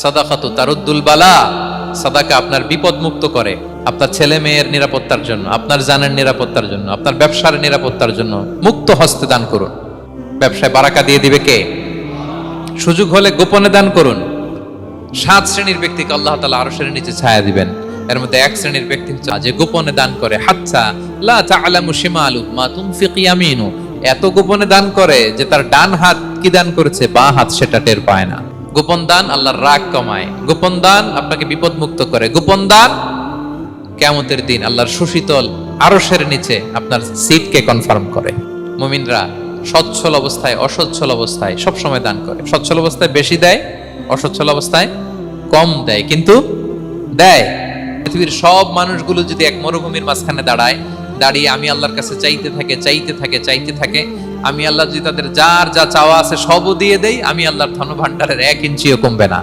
সাদাকাতু তারুদ্দুল বালা, সাদাকা আপনার বিপদ মুক্ত করে, আপনার ছেলে মেয়ের নিরাপত্তার জন্য, আপনার জানের নিরাপত্তার জন্য, আপনার ব্যবসার নিরাপত্তার জন্য মুক্ত হস্তে দান করুন। ব্যবসায় বারাকা দিয়ে দিবে কে? সুযোগ হলে গোপনে দান করুন। 7 শ্রেণীর ব্যক্তিকে আল্লাহ তাআলা আরশের নিচে ছায়া দিবেন। এর মধ্যে 1 শ্রেণীর ব্যক্তি যে গোপনে দান করে, হাত্তা লা তা'লামু শিমালু মা তুনফিকু ইয়ামিনু, এত গোপনে দান করে যে তার ডান হাত কি দান করেছে বাঁ হাত সেটা টের পায় না। গোপন দান আল্লাহর রাগ কমায়, গোপন দান আপনাকে বিপদ মুক্ত করে, গোপন দান কিয়ামতের দিন আল্লাহর সুশীতল আরশের নিচে আপনার সিটকে কনফার্ম করে। মুমিনরা সচ্ছল অবস্থায় অসচ্ছল অবস্থায় সব সময় দান করে। সচ্ছল অবস্থায় বেশি দেয়, অসচ্ছল অবস্থায় কম দেয়, কিন্তু দেয়। পৃথিবীর সব মানুষগুলো যদি এক মরুভূমির মাঝখানে দাঁড়িয়ে আমি আল্লাহর কাছে চাইতে থাকে, আমি আল্লাহ যদি তাদের যার যা চাওয়া আছে সবও দিয়ে দেই, আমি আল্লাহর ধনভাণ্ডারের 1 ইঞ্চিও কমবে না।